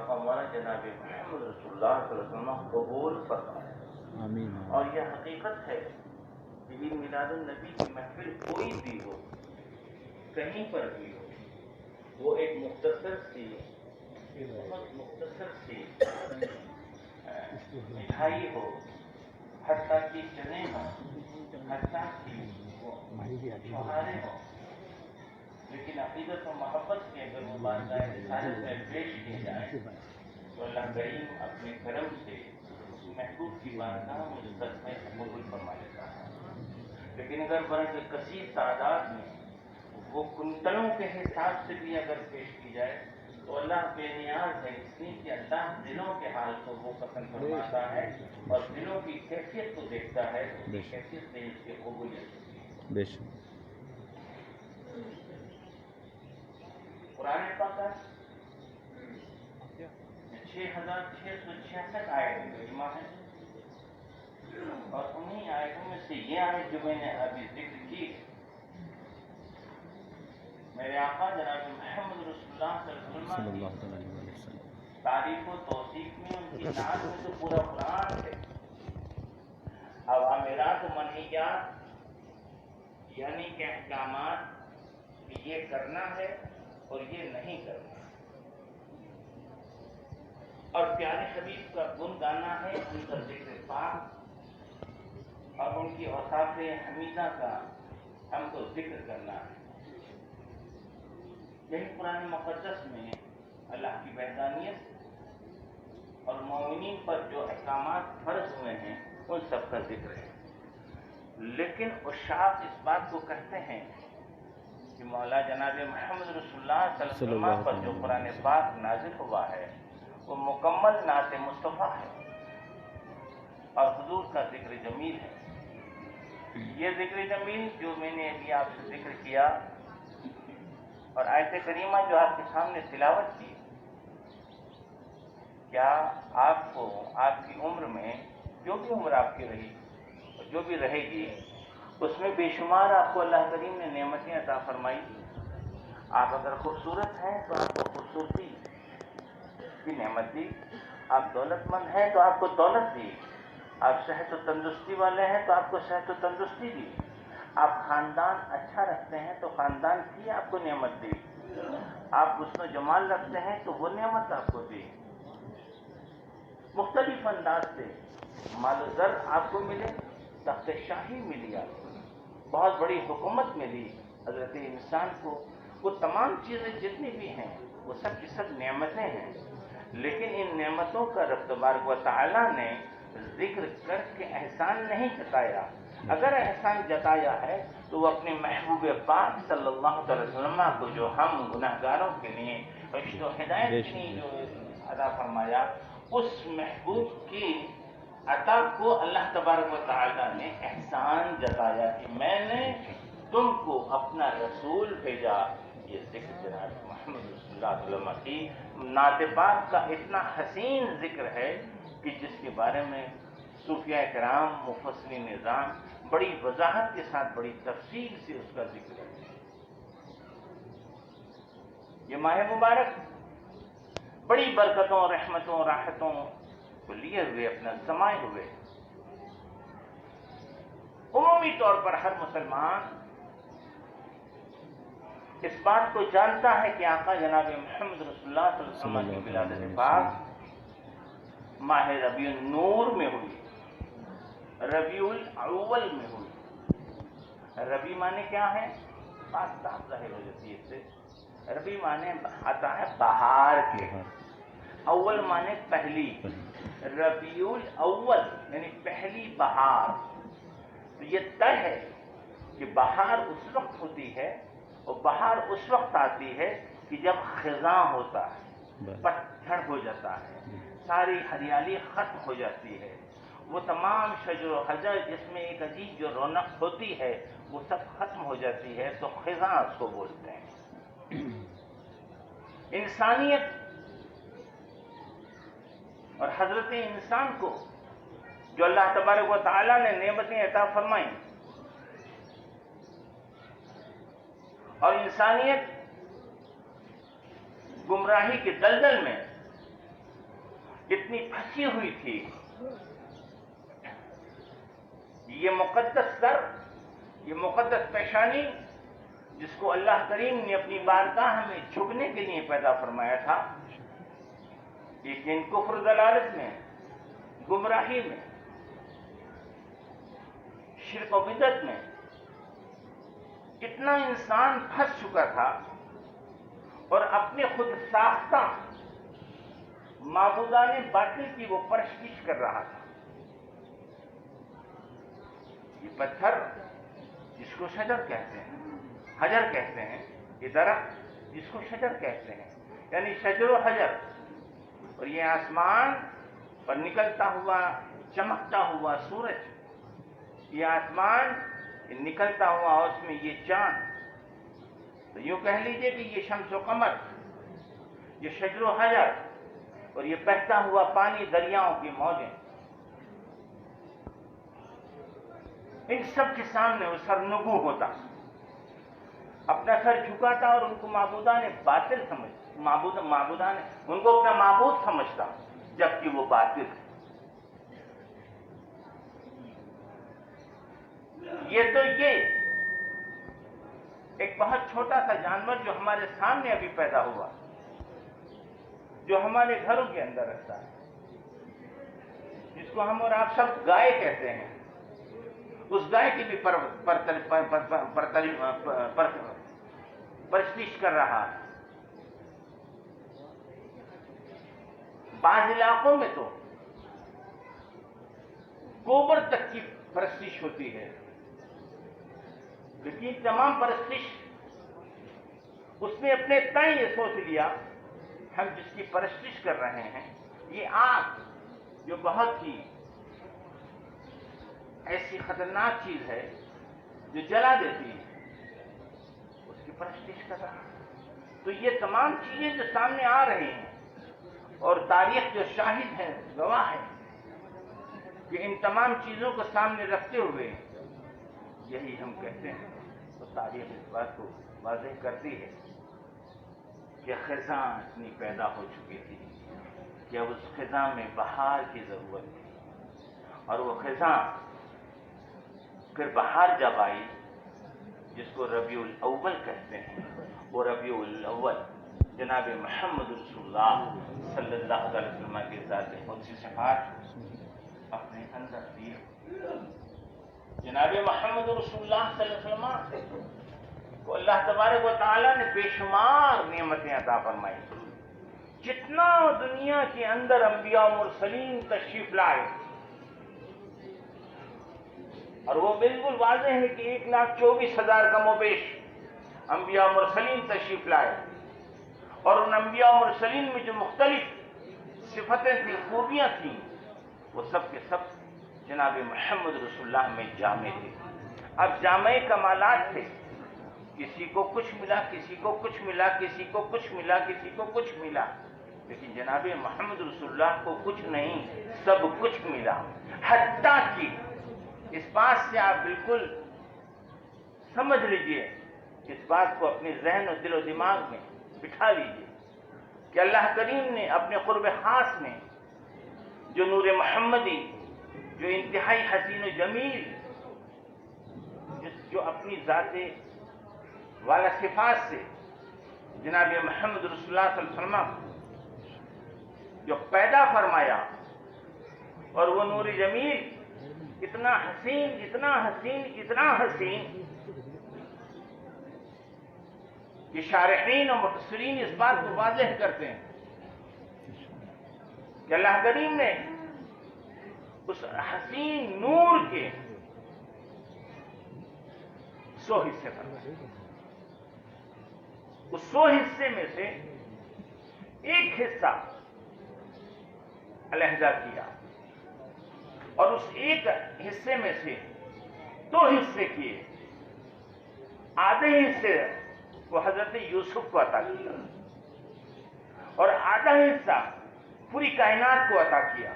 ہمارا جناب محمد رسول اللہ صلی اللہ علیہ وسلم قبول فرمائے. آمین. اور یہ حقیقت ہے کہ عید میلاد النبی کی محفل کوئی بھی ہو، کہیں پر بھی ہو، وہ ایک مختصر سی، بہت مختصر سی مٹھائی ہو، حتیٰ کی چنے ہوں، حتیٰ کی چھہارے ہوں، لیکن عقیدت و محبت کے اگر وہ بارگاہ رسالت میں پیش کیے جائیں تو اللہ کریم اپنے کرم سے اس محبوب کی بارگاہ میں اس میں قبول فرما لیتا ہے. لیکن اگر برق کثیر تعداد میں وہ کنٹلوں کے حساب سے بھی اگر پیش کی جائے تو اللہ بے نیاز ہے، اس لیے کہ اللہ دلوں کے حال کو وہ پسند فرماتا ہے اور دلوں کی کیفیت کو دیکھتا ہے، اس کی کیفیت سے اس کی قبولیت ہوتی ہے. بے شک. قرآن پاک 6666 آیتیں کریمہ ہیں، اور انہی آیتوں میں سے یہ آیت جو میں نے ابھی ذکر کی، میرے آقا جناب محمد رسول اللہ صلی اللہ علیہ وسلم کی تعریف و توصیف میں، ان کی نعت میں تو پورا قرآن ہے. اوامرات و منہیات یعنی کہ احکامات کہ یہ کرنا ہے اور یہ نہیں کرنا، اور پیارے حبیب کا گن گانا ہے، ان کا ذکر پاک اور ان کی اوصاف حمیدہ کا ہم کو ذکر کرنا ہے. یہی قرآن مقدس میں اللہ کی وحدانیت اور مومنین پر جو احکامات فرض ہوئے ہیں ان سب کا ذکر ہے. لیکن عشاق اس بات کو کہتے ہیں کہ مولا جناب محمد رسول اللہ صلی اللہ علیہ وسلم پر جو قرآن پاک نازل ہوا ہے وہ مکمل نعت مصطفیٰ ہے اور حضور کا ذکر جمیل ہے. یہ ذکر جمیل جو میں نے ابھی آپ سے ذکر کیا اور آیت کریمہ جو آپ کے سامنے تلاوت کی، کیا آپ کو آپ کی عمر میں جو بھی عمر آپ کی رہی اور جو بھی رہے گی اس میں بے شمار آپ کو اللہ کریم نے نعمتیں عطا فرمائی. آپ اگر خوبصورت ہیں تو آپ کو خوبصورتی کی نعمت دی، آپ دولت مند ہیں تو آپ کو دولت دی، آپ صحت و تندرستی والے ہیں تو آپ کو صحت و تندرستی دی، آپ خاندان اچھا رکھتے ہیں تو خاندان کی آپ کو نعمت دی، آپ حسن و جمال رکھتے ہیں تو وہ نعمت آپ کو دی. مختلف انداز سے مال و زر آپ کو ملے، تخت شاہی ملی، آپ کو بہت بڑی حکومت ملی حضرت انسان کو. وہ تمام چیزیں جتنی بھی ہیں وہ سب کی سب نعمتیں ہیں، لیکن ان نعمتوں کا رب تبارک و تعالیٰ نے ذکر کر کے احسان نہیں جتایا. اگر احسان جتایا ہے تو وہ اپنے محبوب پاک صلی اللہ علیہ وسلم کو جو ہم گناہگاروں کے لیے رشد و ہدایت کے لیے جو عطا فرمایا، اس محبوب کی عطا کو اللہ تبارک و تعالیٰ نے احسان جتایا کہ میں نے تم کو اپنا رسول بھیجا. یہ ذکر جناب محمد رسول اللہ صلی اللہ علیہ وسلم کی نعت پاک کا اتنا حسین ذکر ہے کہ جس کے بارے میں صوفیاء کرام مفسرین نظام بڑی وضاحت کے ساتھ بڑی تفصیل سے اس کا ذکر ہے. یہ ماہ مبارک بڑی برکتوں رحمتوں راحتوں کو لیے ہوئے اپنا سمائے ہوئے. عمومی طور پر ہر مسلمان اس بات کو جانتا ہے کہ آقا جناب محمد رسول اللہ صلی اللہ علیہ وسلم کی ولادت پاک ماہ ربیع النور میں ہوئی، ربیع الاول میں ہوئی. ربیع معنی کیا ہے؟ بات صاف ظاہر ہو جاتی ہے اس سے. ربیع معنی آتا ہے بہار کے، اول معنی پہلی، ربیع الاول یعنی پہلی بہار. تو یہ طے ہے کہ بہار اس وقت ہوتی ہے اور بہار اس وقت آتی ہے کہ جب خزاں ہوتا ہے، پتجھڑ ہو جاتا ہے، ساری ہریالی ختم ہو جاتی ہے، وہ تمام شجر و حجر جس میں ایک عجیب جو رونق ہوتی ہے وہ سب ختم ہو جاتی ہے، تو خزاں اس کو بولتے ہیں. انسانیت اور حضرت انسان کو جو اللہ تبارک و تعالیٰ نے نعمتیں عطا فرمائیں اور انسانیت گمراہی کے دلدل میں اتنی پھنسی ہوئی تھی. یہ مقدس سر، یہ مقدس پیشانی جس کو اللہ کریم نے اپنی بارگاہ میں جھکنے کے لیے پیدا فرمایا تھا، لیکن کفر ضلالت میں، گمراہی میں، شرک و بدعت میں اتنا انسان پھنس چکا تھا اور اپنے خود ساختہ معبودان باطل کی وہ پرستش کر رہا تھا. یہ پتھر جس کو شجر کہتے ہیں، حجر کہتے ہیں، یہ درخت جس کو شجر کہتے ہیں، یعنی شجر و حجر، اور یہ آسمان پر نکلتا ہوا چمکتا ہوا سورج، یہ آسمان نکلتا ہوا اس میں یہ چاند، تو یوں کہہ لیجئے کہ یہ شمس و قمر، یہ شجر و حجر اور یہ بہتا ہوا پانی، دریاؤں کی موجیں، ان سب کے سامنے وہ سرنگوں ہوتا، اپنا سر جھکاتا اور ان کو معبودان باطل معبودان ان کو اپنا معبود سمجھتا، جبکہ وہ باطل ہے. یہ تو یہ ایک بہت چھوٹا سا جانور جو ہمارے سامنے ابھی پیدا ہوا، جو ہمارے گھروں کے اندر رہتا ہے، جس کو ہم اور آپ سب گائے کہتے ہیں، اس گائے کی بھی پرستش کر رہا ہے. بعض علاقوں میں تو گوبر تک کی پرستش ہوتی ہے، لیکن تمام پرستش اس نے اپنے تئیں یہ سوچ لیا ہم جس کی پرستش کر رہے ہیں، یہ آگ جو بہت ہی ایسی خطرناک چیز ہے جو جلا دیتی ہے، اس کی پرستش کر رہا ہے. تو یہ تمام چیزیں جو سامنے آ رہی ہیں اور تاریخ جو شاہد ہے، گواہ ہے، کہ ان تمام چیزوں کو سامنے رکھتے ہوئے یہی ہم کہتے ہیں، تو تاریخ اس بات کو واضح کرتی ہے کہ خزاں اتنی پیدا ہو چکی تھی کہ اب اس خزاں میں بہار کی ضرورت تھی، اور وہ خزاں پھر بہار جب آئی جس کو ربیع الاول کہتے ہیں، وہ ربیع الاول جناب محمد رسول اللہ صلی اللہ علیہ وسلم کے ذات قدسی صفات اپنے اندر دی. جناب محمد رسول اللہ صلی اللہ علیہ وسلم کو اللہ تبارک و تعالیٰ نے بے شمار نعمتیں عطا فرمائی. جتنا دنیا کے اندر انبیاء و مرسلین تشریف لائے، اور وہ بالکل واضح ہے کہ 1,24,000 کم و بیش انبیاء و مرسلین تشریف لائے، اور ان انبیاء و مرسلین میں جو مختلف صفتیں تھیں، خوبیاں تھیں، وہ سب کے سب جناب محمد رسول اللہ میں جامع تھے. اب جامع کمالات تھے، کسی کو کچھ ملا، کسی کو کچھ ملا، کسی کو کچھ ملا، کسی کو کچھ ملا، لیکن جناب محمد رسول اللہ کو کچھ نہیں، سب کچھ ملا. حتیٰ کہ اس بات سے آپ بالکل سمجھ لیجئے، اس بات کو اپنے ذہن و دل و دماغ میں بٹھا لیجئے کہ اللہ کریم نے اپنے قرب خاص میں جو نور محمدی، جو انتہائی حسین و جمیل، جو اپنی ذات والا صفات سے جناب محمد رسول اللہ صلی اللہ علیہ وسلم جو پیدا فرمایا، اور وہ نور جمیل اتنا حسین، اتنا حسین، اتنا حسین کہ شارحین و مفسرین اس بات کو واضح کرتے ہیں کہ اللہ کریم نے اس حسین نور کے 100 حصے فرمائے. اس 100 حصے میں سے ایک حصہ علیحدہ کیا، اور اس ایک حصے میں سے 2 حصے کیے. آدھے حصے کو حضرت یوسف کو عطا کیا، اور آدھا حصہ پوری کائنات کو عطا کیا.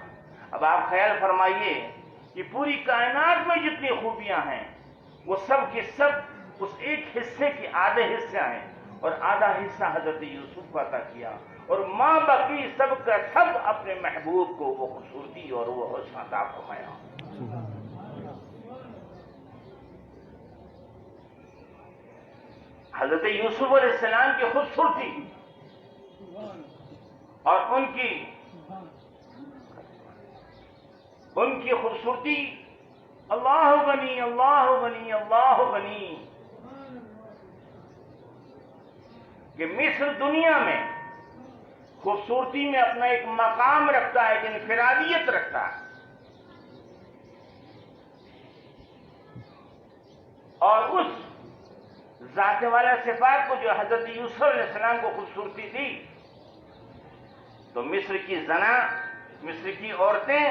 اب آپ خیال فرمائیے کہ پوری کائنات میں جتنی خوبیاں ہیں وہ سب کے سب اس ایک حصے کے آدھے حصے ہیں، اور آدھا حصہ حضرت یوسف کو عطا کیا. اور ماں باقی سب کا سب اپنے محبوب کو وہ خوبصورتی اور وہ حسن عطا فرمایا. حضرت یوسف علیہ السلام کی خوبصورتی اور ان کی خوبصورتی اللہ غنی اللہ غنی اللہ غنی کہ مصر دنیا میں خوبصورتی میں اپنا ایک مقام رکھتا ہے، ایک انفرادیت رکھتا ہے. اور اس ذات والا صفات کو جو حضرت یوسف علیہ السلام کو خوبصورتی تھی، تو مصر کی زنا، مصر کی عورتیں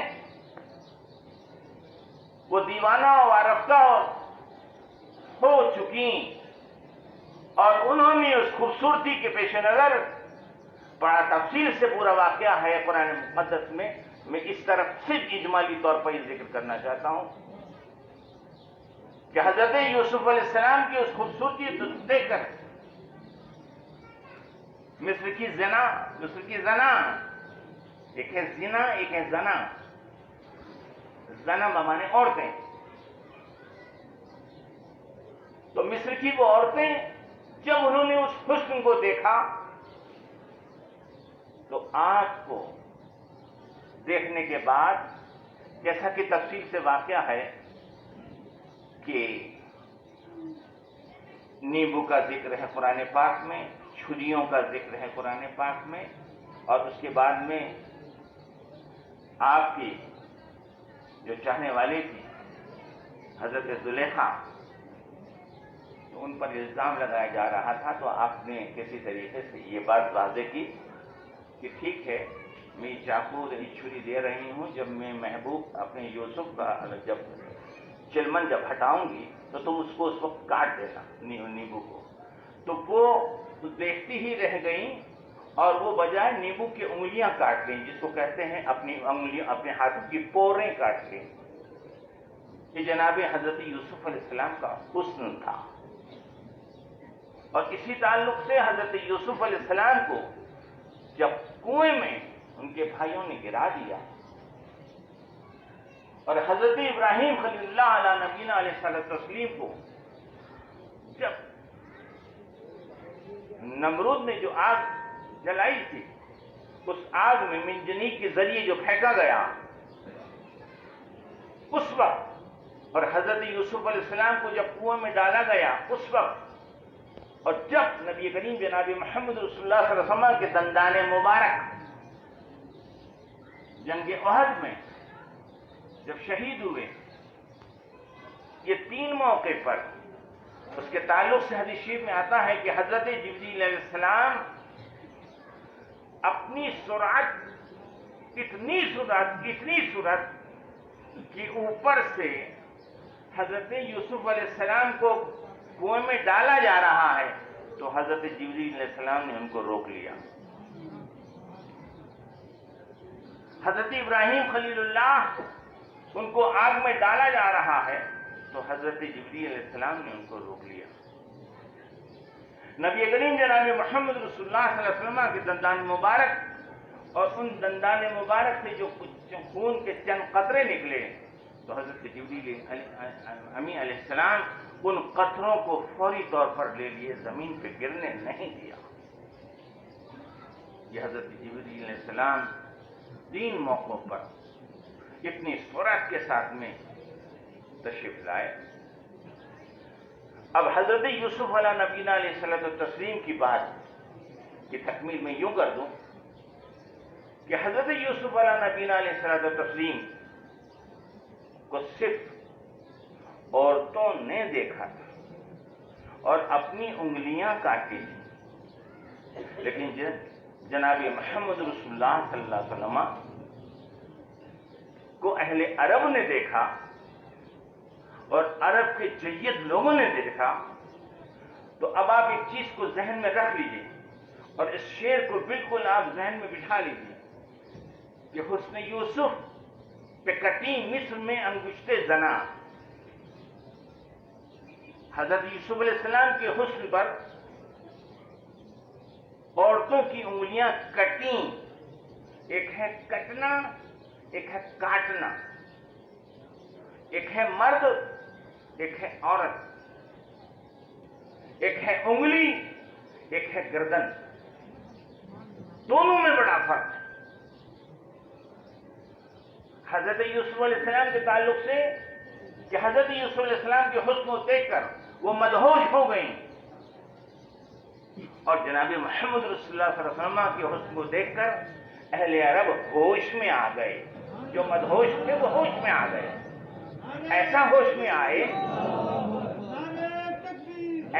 وہ دیوانہ و وارفتہ ہو چکی، اور انہوں نے اس خوبصورتی کے پیش نظر بڑا تفصیل سے پورا واقعہ ہے قرآن مقدس میں اس طرف صرف اجمالی طور پر یہ ذکر کرنا چاہتا ہوں کہ حضرت یوسف علیہ السلام کی اس خوبصورتی کو دیکھ کر مصر کی زنا، ایک ہے زنا ایک ہے زنا. زنا بمانے عورتیں. تو مصر کی وہ عورتیں جب انہوں نے اس حسن کو دیکھا تو آنکھ کو دیکھنے کے بعد، جیسا کہ تفصیل سے واقعہ ہے کہ نیبو کا ذکر ہے قرآن پاک میں، چھریوں کا ذکر ہے قرآن پاک میں، اور اس کے بعد میں آپ کی جو چاہنے والی تھی حضرت زلیخا، ان پر الزام لگایا جا رہا تھا، تو آپ نے کسی طریقے سے یہ بات واضح کی کہ ٹھیک ہے، میں یہ چاقو یہ چھری دے رہی ہوں، جب میں محبوب اپنے یوسف کا جب چلمن جب ہٹاؤں گی تو تم اس کو اس وقت کاٹ دینا نیبو کو. تو وہ دیکھتی ہی رہ گئیں اور وہ بجائے نیبو کی انگلیاں کاٹ لیں، جس کو کہتے ہیں اپنی انگلیاں، اپنے ہاتھوں کی پوریں کاٹ لیں. یہ جناب حضرت یوسف علیہ السلام کا حسن تھا. اور اسی تعلق سے حضرت یوسف علیہ السلام کو جب کنویں میں ان کے بھائیوں نے گرا دیا، اور حضرت ابراہیم خلیل اللہ علیہ نبینا علیہ الصلوۃ والتسلیم کو جب نمرود نے جو آگ جلائی تھی، اس آگ میں منجنیق کے ذریعے جو پھینکا گیا، اس وقت، اور حضرت یوسف علیہ السلام کو جب کنویں میں ڈالا گیا اس وقت، اور جب نبی کریم جناب محمد رسول اللہ صلی اللہ علیہ وسلم کے دندان مبارک جنگ احد میں جب شہید ہوئے، یہ تین موقع پر اس کے تعلق سے حدیث شریف میں آتا ہے کہ حضرت جبریل علیہ السلام اپنی سرعت، اتنی سرعت کہ اوپر سے حضرت یوسف علیہ السلام کو کنویں میں ڈالا جا رہا ہے، تو حضرت جبریل علیہ السلام نے ان کو روک لیا. حضرت ابراہیم خلیل اللہ ان کو آگ میں ڈالا جا رہا ہے، تو حضرت جبریل علیہ السلام نے ان کو روک لیا. نبی کریم جناب محمد رسول اللہ صلی اللہ علیہ وسلم کے دندان مبارک، اور ان دندان مبارک سے جو خون کے چند قطرے نکلے، تو حضرت جبریل امین علیہ السلام ان قطروں کو فوری طور پر لے لیے، زمین پہ گرنے نہیں دیا. یہ حضرت جبریل علیہ السلام تین موقعوں پر اتنی سرعت کے ساتھ میں تشریف لائے. اب حضرت یوسف علیہ نبینا علیہ الصلوۃ والتسلیم کی بات کی تکمیل میں یوں کر دوں کہ حضرت یوسف علیہ نبینا علیہ الصلوۃ والتسلیم کو صرف عورتوں نے دیکھا تھا اور اپنی انگلیاں کاٹی تھی، لیکن جناب محمد رسول اللہ صلی اللہ علیہ وسلم کو اہل عرب نے دیکھا اور عرب کے جید لوگوں نے دیکھا. تو اب آپ ایک چیز کو ذہن میں رکھ لیجئے اور اس شعر کو بالکل آپ ذہن میں بٹھا لیجئے کہ حسن یوسف پہ کٹی مصر میں انگشتے زنا. حضرت یوسف علیہ السلام کے حسن پر عورتوں کی انگلیاں کٹیں. ایک ہے کٹنا، ایک ہے کاٹنا. ایک ہے مرد، ایک ہے عورت. ایک ہے انگلی، ایک ہے گردن. دونوں میں بڑا فرق ہے. حضرت یوسف علیہ السلام کے تعلق سے کہ حضرت یوسف علیہ السلام کے حسن کو دیکھ کر وہ مدہوش ہو گئیں، اور جناب محمد رسول اللہ صلی اللہ علیہ وسلم کے حسن کو دیکھ کر اہل عرب ہوش میں آ گئے. جو مدہوش تھے وہ ہوش میں آ گئے. ایسا ہوش میں آئے،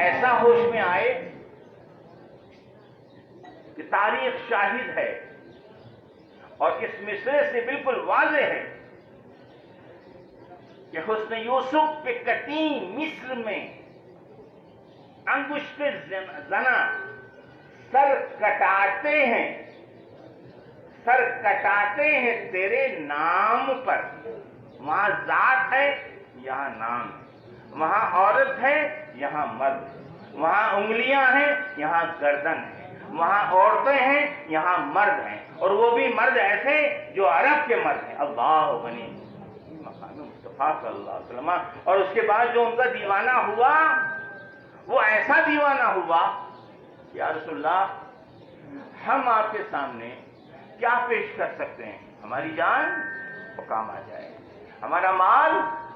ایسا ہوش میں آئے کہ تاریخ شاہد ہے اور اس مصرے سے بالکل واضح ہے کہ حسن یوسف پہ کٹیں مصر میں انگشت زنا سر کٹاتے ہیں، سر کٹاتے ہیں تیرے نام پر. وہاں ذات ہے، یہاں نام ہے. وہاں عورت ہے، یہاں مرد. وہاں انگلیاں ہیں، یہاں گردن ہے. وہاں عورتیں ہیں، یہاں مرد ہیں. اور وہ بھی مرد ایسے جو عرب کے مرد ہیں. اللہ غنی مقام مصطفیٰ صلی اللہ علیہ وسلم. اور اس کے بعد جو ان کا دیوانہ ہوا، وہ ایسا دیوانہ ہوا کہ یا رسول اللہ ہم آپ کے سامنے کیا پیش کر سکتے ہیں؟ ہماری جان وہ کام آ جائے، ہمارا مال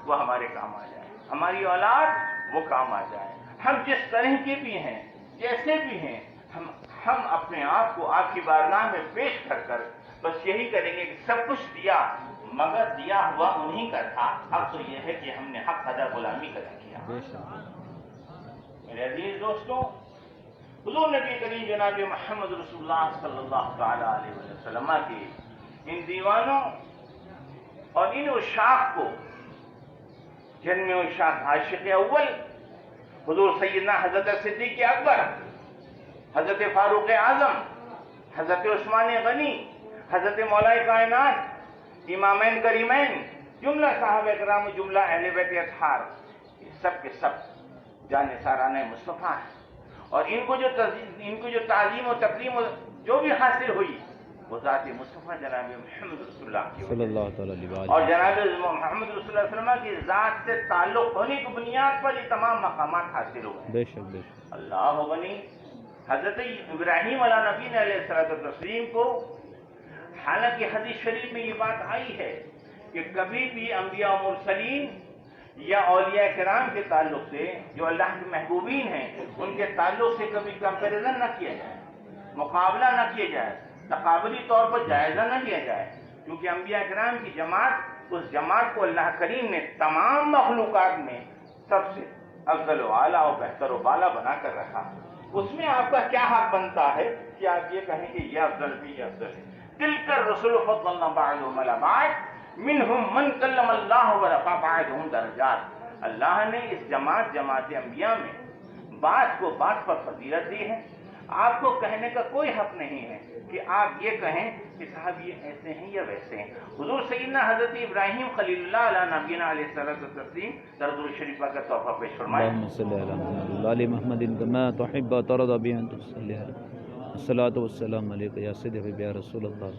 وہ ہمارے کام آ جائے، ہماری اولاد وہ کام آ جائے. ہم جس طرح کے بھی ہیں، جیسے بھی ہیں، ہم اپنے آپ کو آپ کی بارگاہ میں پیش کر کر بس یہی کریں گے کہ سب کچھ دیا مگر دیا ہوا انہی کا تھا. اب تو یہ ہے کہ ہم نے حق ادا غلامی ادا کیا. میرے عزیز دوستوں، حضور نبی کریم جناب محمد رسول اللہ صلی اللہ تعالی علیہ وسلم کے ان دیوانوں اور ان عشاق کو، جن میں عشاق عاشق اول حضور سیدنا حضرت صدیق اکبر، حضرت فاروق اعظم، حضرت عثمان غنی، حضرت مولا کائنات، امامین کریمین، جملہ صحابہ کرام، جملہ اہل بیت اطہار، یہ سب کے سب جانثارانہ مصطفیٰ ہیں. اور ان کو جو تعظیم و تکریم جو بھی حاصل ہوئی وہ ذات مصطفیٰ جناب محمد رسول اللہ کی صلی اللہ تعالی علیہ وسلم اور جناب محمد رسول اللہ علیہ وسلم کی ذات سے تعلق ہونے کی بنیاد پر یہ تمام مقامات حاصل ہوئے. بے شک بے شک. اللہ غنی. حضرت ابراہیم علیہ نبی نے علیہ الصلوۃ والتسلیم کو، حالانکہ حدیث شریف میں یہ بات آئی ہے کہ کبھی بھی انبیاء و مرسلین یا اولیاء کرام کے تعلق سے جو اللہ کے محبوبین ہیں ان کے تعلق سے کبھی کمپیریزن نہ کیا جائے، مقابلہ نہ کیا جائے، تقابلی طور پر جائزہ نہ لیا جائے. کیونکہ انبیاء کرام کی جماعت، اس جماعت کو اللہ کریم نے تمام مخلوقات میں سب سے افضل و اعلیٰ اور بہتر و بالا بنا کر رکھا. اس میں آپ کا کیا حق بنتا ہے کہ آپ یہ کہیں کہ یہ افضل بھی یہ افضل ہے. تلک الرسل فضلنا بعضهم علی بعض منہم من کلم اللہ ورفع بعضهم درجات. اللہ نے اس جماعت انبیاء میں بعض کو بعض پر فضیلت دی ہے. آپ کو کہنے کا کوئی حق نہیں ہے کہ آپ یہ کہیں کہ صاحب یہ ایسے ہیں یا ویسے ہیں. حضور سیدنا حضرت ابراہیم خلیل اللہ علیہ نبینا علیہ الصلوۃ والتسلیم درود شریفہ کا تحفہ پیش فرمائیں. اللهم صل على محمد وعلى محمد كما تحب وترضى بأن تصلي عليه. الصلاة والسلام عليك يا سيدي يا رسول الله.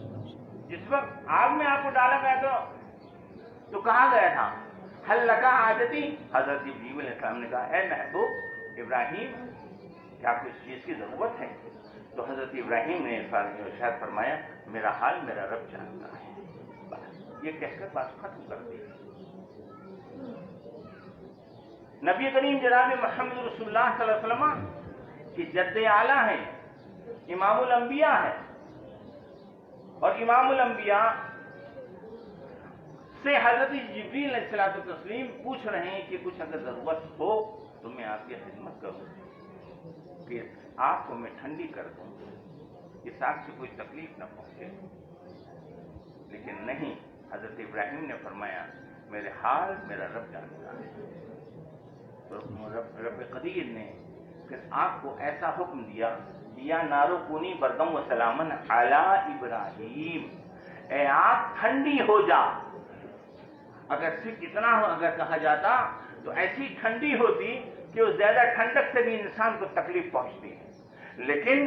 جس وقت آگ میں آپ کو ڈالا گیا تو کہا گیا تھا حل لگا عادتی. حضرت ابراہیم علیہ السلام نے کہا اے محبوب ابراہیم کیا کچھ چیز کی ضرورت ہے؟ تو حضرت ابراہیم نے ارشاد فرمایا میرا حال میرا رب جانتا ہے. بس یہ کہہ کر بات ختم کر دی. نبی کریم جناب محمد رسول اللہ صلی اللہ علیہ وسلم کی جد اعلیٰ ہیں، امام الانبیاء ہیں. اور امام الانبیاء سے حضرت جبریل علیہ الصلوۃ والتسلیم پوچھ رہے ہیں کہ کچھ اگر ضرورت ہو تو میں آپ کی خدمت کروں، کہ آپ کو میں ٹھنڈی کر دوں، اس آگ سے کوئی تکلیف نہ پہنچے. لیکن نہیں، حضرت ابراہیم نے فرمایا میرے حال میرا رب جانتا ہے. تو رب قدیر نے پھر آگ کو ایسا حکم دیا یا نارو کونی بردم و سلامن علی ابراہیم، اے آگ ٹھنڈی ہو جا. اگر صرف اتنا اگر کہا جاتا تو ایسی ٹھنڈی ہوتی کہ اس زیادہ ٹھنڈک سے بھی انسان کو تکلیف پہنچتی ہے. لیکن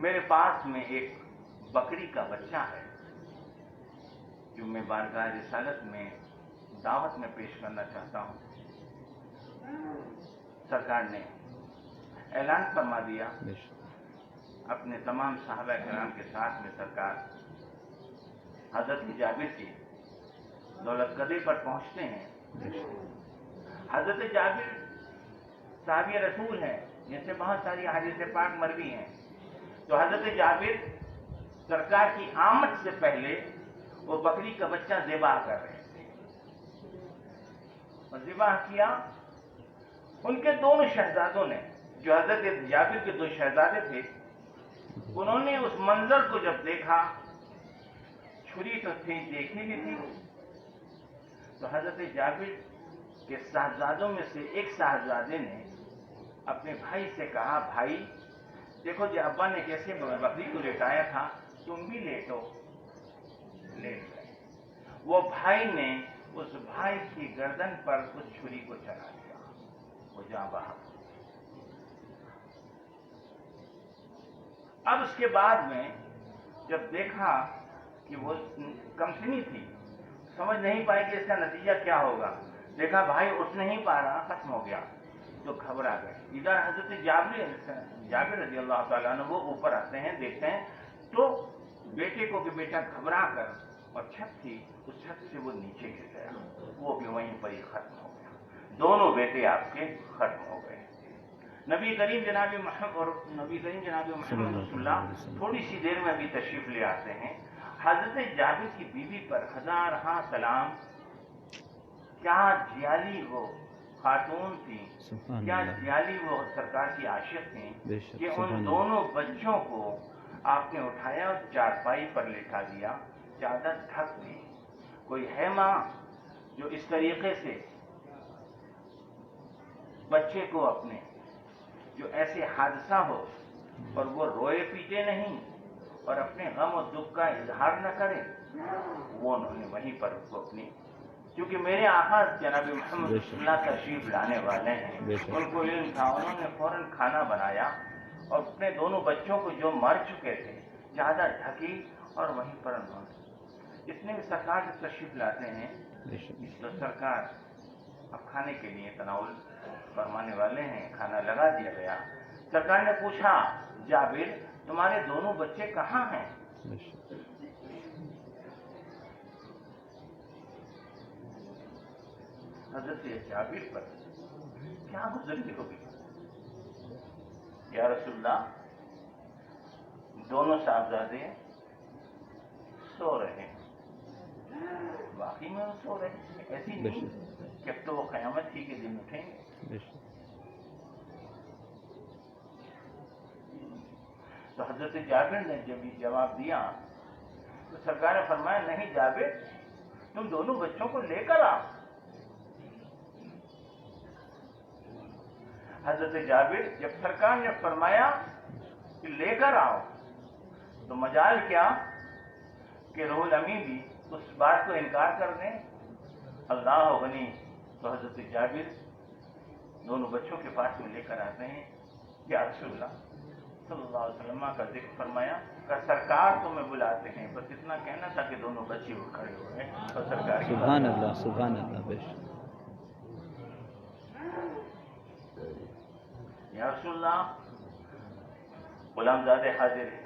میرے پاس میں ایک بکری کا بچہ ہے جو میں بارگاہ رسالت میں دعوت میں پیش کرنا چاہتا ہوں. سرکار نے اعلان فرما دیا اپنے تمام صحابہ کرام کے ساتھ میں. سرکار حضرت جابر کی دولت قدے پر پہنچتے ہیں. حضرت جابر صحابی رسول ہیں جن سے بہت ساری حدیث پاک مروی ہیں. تو حضرت جابر سرکار کی آمد سے پہلے وہ بکری کا بچہ ذبح کر رہے تھے اور ذبح کیا. ان کے دونوں شہزادوں نے, جو حضرت جابر کے دو شہزادے تھے, انہوں نے اس منظر کو جب دیکھا, چھری تو تھی, دیکھی بھی تھی, تو حضرت جابر کے صاحبزادوں میں سے ایک صاحبزادے نے اپنے بھائی سے کہا, بھائی دیکھو جی ابا نے کیسے بکری کو لٹایا تھا, تم بھی لیٹو. لیٹ گئے. وہ بھائی نے اس بھائی کی گردن پر اس چھری کو چلا دیا, وہ جاں بحق. اب اس کے بعد میں جب دیکھا کہ وہ کمسنی تھی, سمجھ نہیں پائی کہ اس کا نتیجہ کیا ہوگا, دیکھا بھائی اٹھ نہیں پا رہا, ختم ہو گیا, تو گھبرا گئے. ادھر حضرت جابر رضی اللہ تعالیٰ عنہ وہ اوپر آتے ہیں, دیکھتے ہیں تو بیٹے کو کہ بیٹا گھبرا کر, اور چھت تھی اس چھت سے وہ نیچے گر گیا, وہ بھی وہیں پر ہی ختم ہو گیا. دونوں بیٹے آپ کے ختم ہو گئے. نبی کریم جناب محمد رسول اللہ تھوڑی سی دیر میں بھی تشریف لے آتے ہیں. حضرت جابر کی بیوی پر ہزارہا سلام. کیا جیالی وہ خاتون تھی, کیا جیالی وہ سرکار کی عاشق تھیں کہ ان دونوں بچوں کو آپ نے اٹھایا اور چارپائی پر لٹا دیا, چادر ڈھک دی. کوئی ہے ماں جو اس طریقے سے بچے کو اپنے, جو ایسے حادثہ ہو اور وہ روئے پیٹے نہیں اور اپنے غم و دکھ کا اظہار نہ کرے؟ وہ انہوں نے وہیں پر اس کو اپنی, کیونکہ میرے آقا جناب محمد صلی اللہ تشریف لانے والے ہیں, ان کو علم تھا. انہوں نے فوراً کھانا بنایا اور اپنے دونوں بچوں کو جو مر چکے تھے چادر ڈھکی اور وہیں پر انہوں نے, اتنے میں سرکار سے تشریف لاتے ہیں. تو سرکار اب کھانے کے لیے تناول فرمانے والے ہیں, کھانا لگا دیا گیا. سرکار نے پوچھا, جابر تمہارے دونوں بچے کہاں ہیں؟ حضرت جابر پر کیا گزری ہوگی. یا رسول اللہ, دونوں صاحبزادے سو رہے ہیں. واقعی میں وہ سو رہے ہیں, ایسی نہیں کہ اب تو وہ قیامت ہی کے دن اٹھیں گے. تو حضرت جابر نے جب یہ جواب دیا تو سرکار نے فرمایا, نہیں جابر, تم دونوں بچوں کو لے کر آؤ. حضرت جابر جب سرکار نے فرمایا کہ لے کر آؤ, تو مجال کیا کہ روح الامین بھی اس بات کو انکار کر دیں. اللہ غنی. تو حضرت جابر دونوں بچوں کے پاس میں لے کر آتے ہیں. یا رسول اللہ صلی اللہ علیہ وسلم کا ذکر فرمایا کہ سرکار تمہیں بلاتے ہیں, بس اتنا کہنا تھا کہ دونوں بچے اٹھ کھڑے ہوئے اور سرکار کی سبحان اللہ, سبحان اللہ. یا رسول اللہ, غلام زادے حاضر ہیں.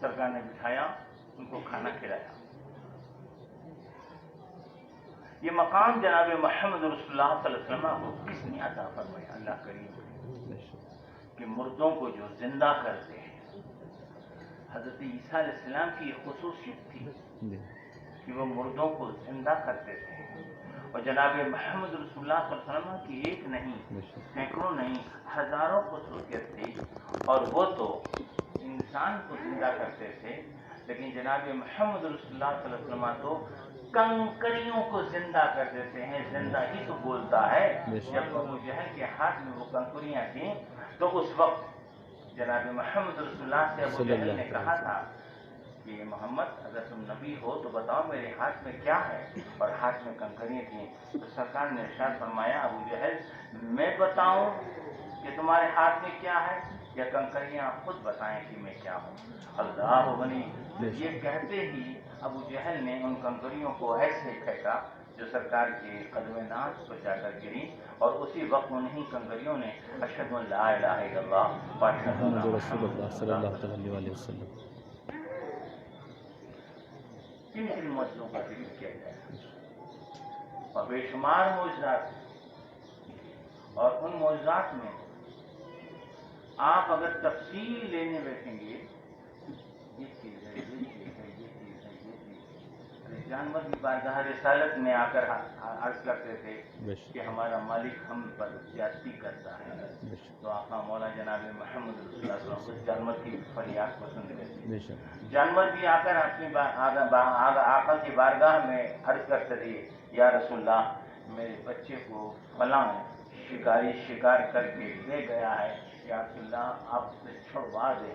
سرکار نے بٹھایا, ان کو کھانا کھلایا. یہ مقام جناب محمد رسول اللہ صلی اللہ علیہ وسلم کو کس نے عطا فرمایا؟ اللہ کریم کہ مردوں کو جو زندہ کرتے ہیں. حضرت عیسیٰ علیہ السلام کی یہ خصوصیت تھی کہ وہ مردوں کو زندہ کرتے تھے. اور جناب محمد رسول اللہ صلی اللہ علیہ وسلم کی ایک نہیں, سینکڑوں نہیں, ہزاروں خصوصیت تھی. اور وہ تو انسان کو زندہ کرتے تھے, لیکن جناب محمد رسول اللہ صلی اللہ علیہ وسلم تو کنکریوں کو زندہ کر دیتے ہیں. زندہ ہی تو بولتا ہے. جب ابو جہل کے ہاتھ میں وہ کنکریاں تھیں تو اس وقت جناب محمد رسول اللہ سے ابو جہل نے کہا تھا کہ محمد اگر تم نبی ہو تو بتاؤ میرے ہاتھ میں کیا ہے, اور ہاتھ میں کنکریاں تھیں. تو سرکار نے ارشاد فرمایا, ابو جہل میں بتاؤں کہ تمہارے ہاتھ میں کیا ہے؟ یا کنکریاں خود بتائیں کہ میں کیا ہوں. اللہ غنی. یہ کہتے ہی ابو جہل نے ان کنکریوں کو ایسے پھینکا جو سرکار کے قدم ناز پر جا کر گری، اور اسی وقت انہیں کنکریوں نے اشہد ان لا الہ الا اللہ واشہد ان محمد رسول اللہ صلی اللہ علیہ وسلم. کن کن مسئلوں کا ذکر کیا جائے اور بے شمار معجزات، اور ان معجزات میں آپ اگر تفصیل لینے بیٹھیں گے، یہ چیز ہے، یہ چیز ہے، یہ چیز ہے، یہ چیز ہے. جانور بھی بارگاہ رسالت میں آ کر عرض کرتے تھے کہ ہمارا مالک ہم پر زیادتی کرتا ہے، تو آقا مولا جناب محمد رسول اللہ صلی اللہ علیہ وسلم اس جانور کی فریاد کو سن رہے تھے. جانور بھی آ کر اپنی آقا کی بارگاہ میں عرض کرتے تھے، یا رسول اللہ میرے بچے کو فلاں شکاری شکار کر کے لے گیا ہے، یا رسول اللہ آپ اسے چھڑوا دیں.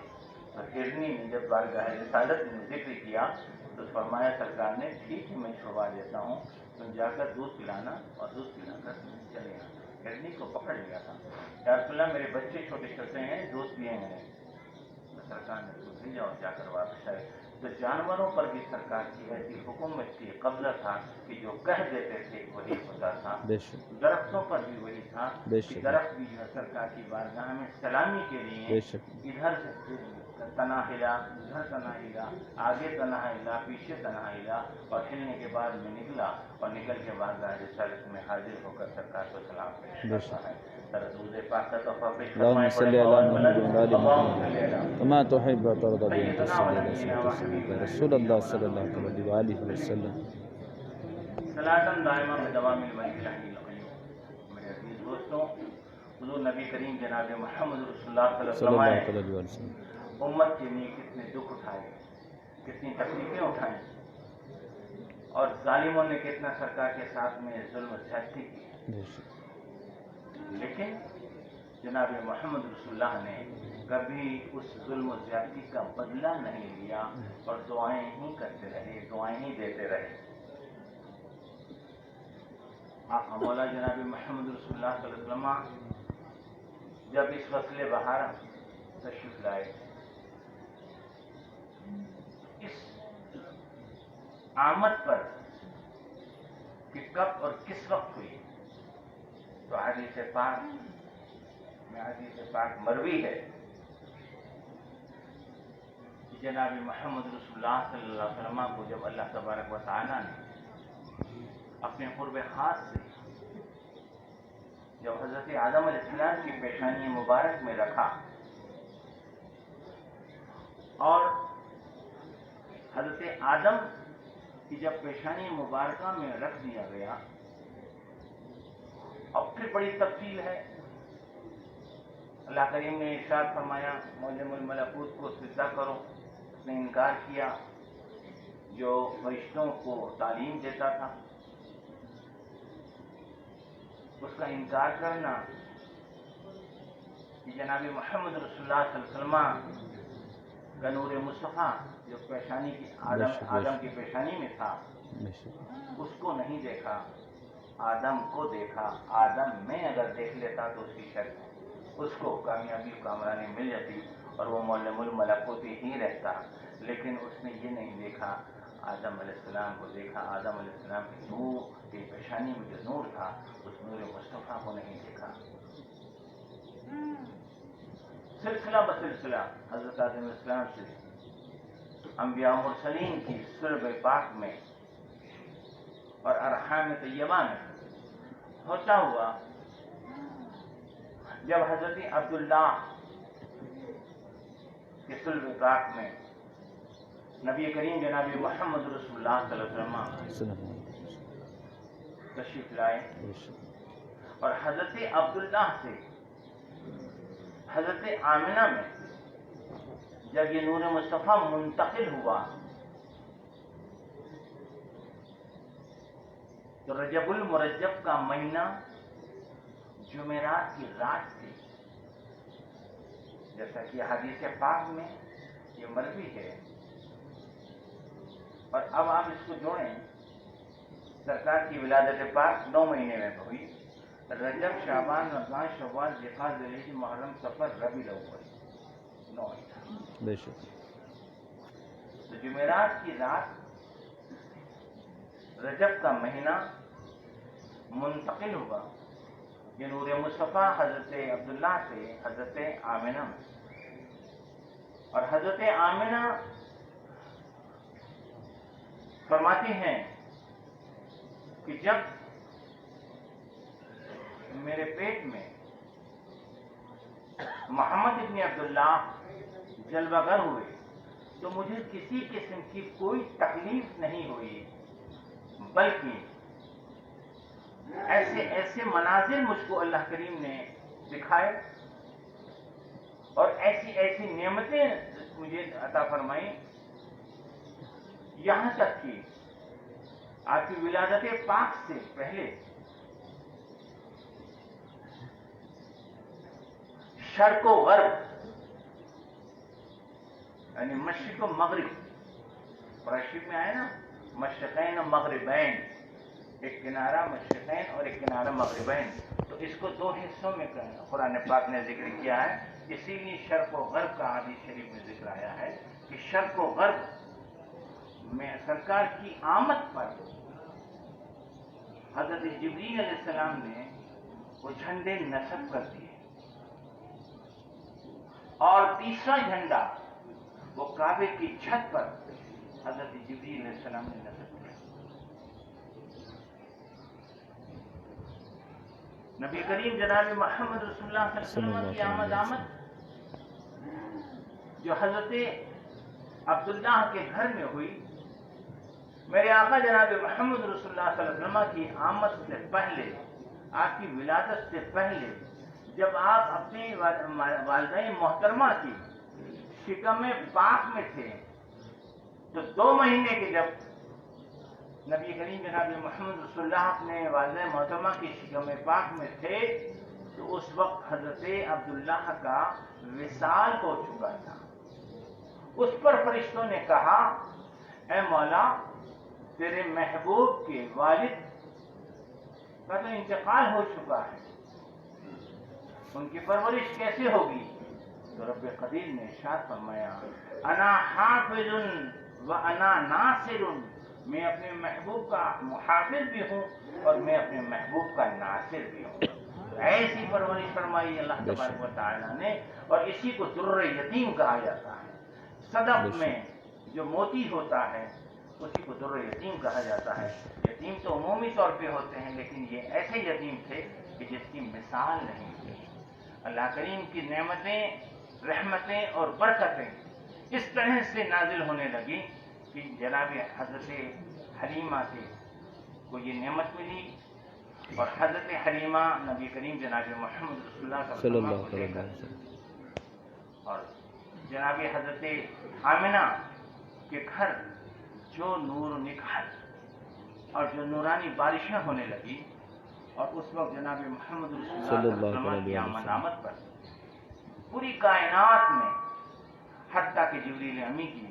اور ہرنی نے جب بارگاہ رسالت میں ذکر کیا تو فرمایا سرکار نے ٹھیک ہے میں چھڑوا دیتا ہوں، تم جا کر دودھ پلانا، اور دودھ پلا کر چلے آنا. ہرنی کو پکڑ لیا تھا، یا رسول اللہ میرے بچے چھوٹے چھوٹے ہیں، دودھ پیے ہیں. سرکار نے دودھ لے جاؤ، جا کر واپس آئے. تو جانوروں پر بھی سرکار کی ایسی حکومت کی قبضہ تھا کہ جو کہہ دیتے تھے وہی ہوتا تھا. درختوں پر بھی وہی تھا کہ درخت بھی جو سرکار کی بارگاہ میں سلامی کے لیے ادھر سے تنا ہلا، ادھر تنا ہلا، آگے تنا ہلا، پیچھے تنا ہلا، اور ہلنے کے بعد میں نکلا، اور نکل کے بعد رسالت میں حاضر ہو کر سرکار کو سلام پیش کرتا ہے. اللهم صل على محمد وعلى آل محمد كما تحب وترضى بأن تصلي على سيدنا رسول الله صلى الله عليه وآله وسلم. صلاۃً دائمہ بدوام الملک الحی القیوم. میرے عزیز دوستوں، حضور نبی کریم جناب محمد رسول اللہ صلی اللہ علیہ وسلم امت کے لیے کتنے دکھ اٹھائے، کتنی تکلیفیں اٹھائیں، اور ظالموں نے کتنا سرکار کے ساتھ میں ظلم و زیادتی کی. لیکن جناب محمد رسول اللہ نے کبھی اس ظلم و زیادتی کا بدلہ نہیں لیا، اور دعائیں ہی کرتے رہے، دعائیں ہی دیتے رہے. مولا جناب محمد رسول اللہ صلی اللہ علیہ وسلم جب اس فصل بہار تشریف لائے، اس آمد پر کہ کب اور کس وقت ہوئی، تو حدیث پاک میں حدیث پاک مروی ہے کہ جناب محمد رسول اللہ صلی اللہ علیہ وسلم کو جب اللہ تبارک و تعالیٰ نے اپنے قرب خاص سے جب حضرت آدم علیہ السلام کی پیشانی مبارک میں رکھا، اور حضرت آدم کی جب پیشانی مبارکہ میں رکھ دیا گیا، اب پھر بڑی تفصیل ہے. اللہ کریم نے ارشاد فرمایا معلم الملکوت کو سجدہ کرو. اس نے انکار کیا، جو فرشتوں کو تعلیم دیتا تھا. اس کا انکار کرنا کہ جناب محمد رسول اللہ صلی اللہ علیہ وسلم کا نور مصطفیٰ جو پیشانی کی آدم کی پیشانی میں تھا، اس کو نہیں دیکھا، آدم کو دیکھا. آدم میں اگر دیکھ لیتا تو اس کی شرط اس کو کامیابی کامرانی مل جاتی اور وہ معلم الملکوتی ہی رہتا. لیکن اس نے یہ نہیں دیکھا، آدم علیہ السلام کو دیکھا. آدم علیہ السلام کی نور کی پیشانی میں جو نور تھا، اس نور مصطفیٰ کو نہیں دیکھا. سلسلہ بسلسلہ حضرت آدم علیہ السلام سے انبیاء مرسلین کی سرب پاک میں اور ارحام طیبہ میں ہوتا ہوا جب حضرت عبداللہ کے سلب پاک میں نبی کریم جناب محمد رسول اللہ صلی اللہ علیہ وسلم تشریف لائے، اور حضرت عبداللہ سے حضرت آمنہ میں جب یہ نور مصطفیٰ منتقل ہوا تو رجب المرجب کا مہینہ جمعرات کی رات تھی، جیسا کہ حدیث پاک میں یہ مروی ہے. اور اب آپ اس کو جوڑیں، سرکار کی ولادت پاک 9 مہینے میں ہوئی. رجب، شعبان، رمضان، شوال، ذوالحجہ، محرم، صفر، ربیع الاول. نوعیتا۔ بے شک تو جمعرات کی رات رجب کا مہینہ منتقل ہوا یہ نور مصطفیٰ حضرت عبداللہ سے حضرت آمنہ میں، اور حضرت آمنہ فرماتی ہیں کہ جب میرے پیٹ میں محمد ابن عبداللہ جلوہ گر ہوئے تو مجھے کسی قسم کی کوئی تکلیف نہیں ہوئی، بلکہ ایسے ایسے مناظر مجھ کو اللہ کریم نے دکھائے اور ایسی ایسی نعمتیں مجھے عطا فرمائیں، یہاں تک کہ آپ کی ولادت پاک سے پہلے شرق و غرب یعنی مشرق و مغرب، قرآن شریف میں آئے نا مشرقین و مغربین، ایک کنارہ مشرقین اور ایک کنارہ مغربین، تو اس کو دو حصوں میں قرآن پاک نے ذکر کیا ہے، اسی لیے شرق و غرب کا حدیث شریف میں ذکر آیا ہے کہ شرق و غرب میں سرکار کی آمد پر حضرت جبریل علیہ السلام نے وہ جھنڈے نصب کر دیے، اور تیسرا جھنڈا وہ کعبے کی چھت پر حضرت جبریل علیہ السلام نے نصب کیا۔ نبی کریم جناب محمد رسول اللہ صلی اللہ علیہ وسلم کی آمد جو حضرت عبداللہ کے گھر میں ہوئی، میرے آقا جناب محمد رسول اللہ صلی اللہ علیہ وسلم کی آمد سے پہلے، آپ کی ولادت سے پہلے، جب آپ اپنی والدہ محترمہ کی شکم پاک میں تھے، تو 2 مہینے کے جب نبی کریم جناب محمد رسول اللہ اپنے والدہ محترمہ کی شکم پاک میں تھے، تو اس وقت حضرت عبداللہ کا وصال ہو چکا تھا۔ اس پر فرشتوں نے کہا اے مولا تیرے محبوب کے والد کا تو انتقال ہو چکا ہے، ان کی پرورش کیسے ہوگی؟ تو رب قدیر نے ارشاد فرمایا انا حافظ و انا ناصر، میں اپنے محبوب کا محافظ بھی ہوں اور میں اپنے محبوب کا ناصر بھی ہوں۔ ایسی پرورش فرمائی اللہ تبارک و تعالیٰ نے، اور اسی کو در یتیم کہا جاتا ہے۔ صدف میں جو موتی ہوتا ہے اسی کو در یتیم کہا جاتا ہے۔ یتیم تو عمومی طور پہ ہوتے ہیں، لیکن یہ ایسے یتیم تھے کہ جس کی مثال نہیں تھی۔ اللہ کریم کی نعمتیں، رحمتیں اور برکتیں اس طرح سے نازل ہونے لگی کہ جناب حضرت حلیمہ کو یہ نعمت ملی، اور حضرت حلیمہ نبی کریم جناب محمد رسول اللہ صلی اللہ علیہ وسلم، اور جناب حضرت آمنہ کے گھر جو نور و نکھر اور جو نورانی بارشیں ہونے لگی، اور اس وقت جناب محمد رسول اللہ صلی اللہ علیہ وسلم کی آمد پر پوری کائنات میں حتیٰ کہ جبریل امی کی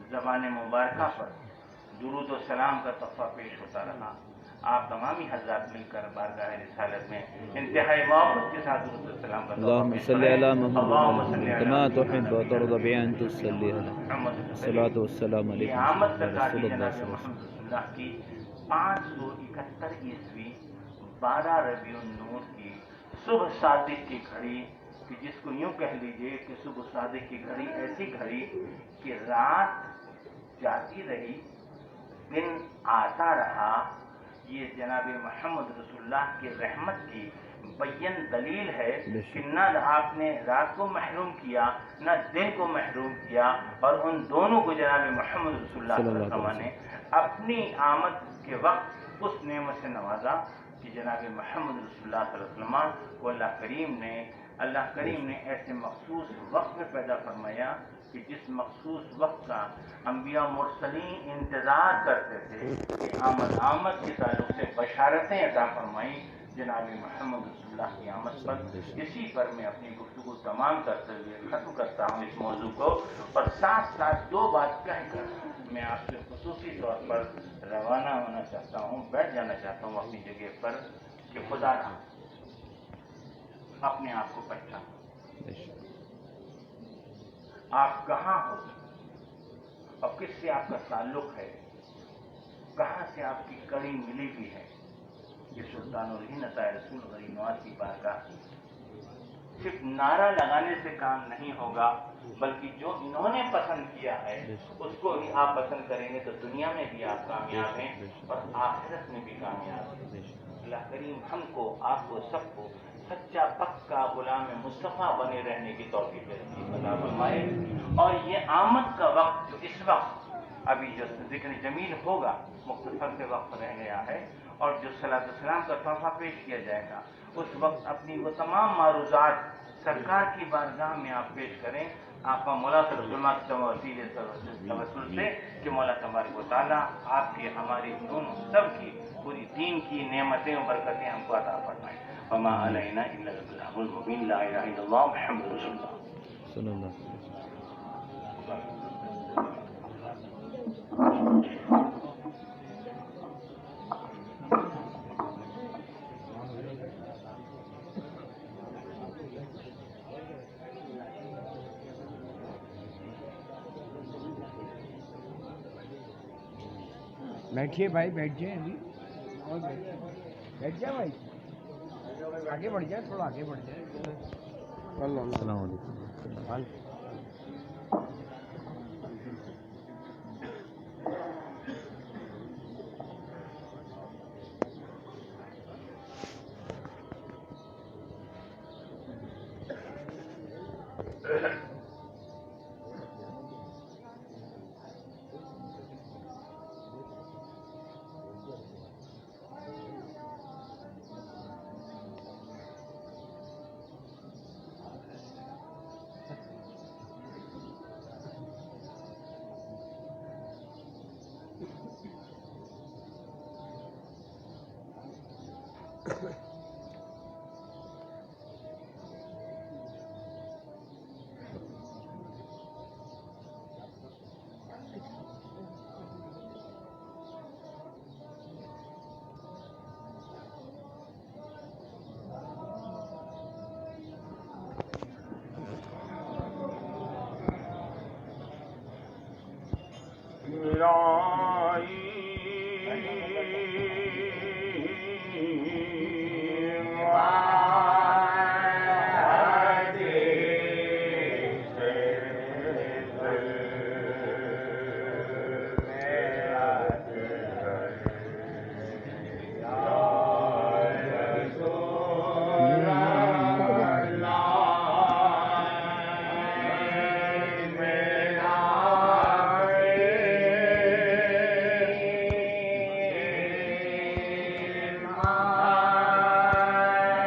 زبان مبارکہ پر درود و سلام کا تحفہ پیش ہوتا رہا۔ آپ تمامی حضرات مل کر بارگاہ رسالت میں انتہائی محبت کے ساتھ درود و سلام کا اللهم صل على محمد كما تحب وترضى بأن تصلي على الصلاة والسلام عليك آمد رسول سرکار کی الله جناب صلى الله عليه محمد وسلم۔ رسول اللہ کی 571 عیسوی 12 ربیع النور کی صبح صادق کی گھڑی، کہ جس کو یوں کہہ لیجئے کہ صبح صادق کی گھڑی ایسی گھڑی کہ رات جاتی رہی دن آتا رہا، یہ جناب محمد رسول اللہ کی رحمت کی بین دلیل ہے کہ نہ آپ نے رات کو محروم کیا نہ دن کو محروم کیا، اور ان دونوں کو جناب محمد رسول اللہ صلی اللہ علیہ وسلم نے اپنی آمد کے وقت اس نعمت سے نوازا کہ جناب محمد رسول اللہ صلی اللہ علیہ وسلم کو اللہ کریم نے ایسے مخصوص وقت میں پیدا فرمایا کہ جس مخصوص وقت کا انبیاء مرسلین انتظار کرتے تھے کہ آمد کے تعلق سے بشارتیں عطا فرمائیں جناب محمد رسول اللہ کی آمد پر۔ اسی پر میں اپنی گفتگو تمام کرتے ہوئے ختم کرتا ہوں اس موضوع کو، اور ساتھ ساتھ 2 بات کہہ کر میں آپ سے خصوصی طور پر روانہ ہونا چاہتا ہوں، بیٹھ جانا چاہتا ہوں اپنی جگہ پر کہ خدا رہا اپنے آپ کو پہچان۔ آپ کہاں ہو اور کس سے آپ کا تعلق ہے، کہاں سے آپ کی کڑی ملی ہوئی ہے. یہ سلطان الہند عطا رسول غریب نواز کی بارگاہ صرف نعرہ لگانے سے کام نہیں ہوگا، بلکہ جو انہوں نے پسند کیا ہے اس کو بھی آپ پسند کریں گے تو دنیا میں بھی آپ کامیاب ہیں اور آخرت میں بھی کامیاب ہیں. اللہ کریم ہم کو، آپ کو، سب کو سچا پکا غلام مصطفیٰ بنے رہنے کی توفیق عطا فرمائے. اور یہ آمد کا وقت جو اس وقت ابھی جو ذکر جمیل ہوگا مختصر سے وقت رہ گیا ہے، اور جو صلاۃ السلام کا تحفہ پیش کیا جائے گا اس وقت اپنی وہ تمام معروضات سرکار کی بارگاہ میں آپ پیش کریں. آقا مولا صلی اللہ علیہ وسلم توسل سے کہ مولا تبارک و تعالیٰ آپ کی، ہماری، دونوں سب کی پوری دین کی نعمتیں و برکتیں ہم کو عطا فرمائیں. وما علینا الا البلاغ المبین. لا الہ الا اللہ محمد رسول اللہ صلی اللہ علیہ وسلم. بیٹھیے بھائی، بیٹھیے ابھی اور بیٹھ جائے بھائی، آگے بڑھ جائے، تھوڑا آگے بڑھ جائے. السلام علیکم.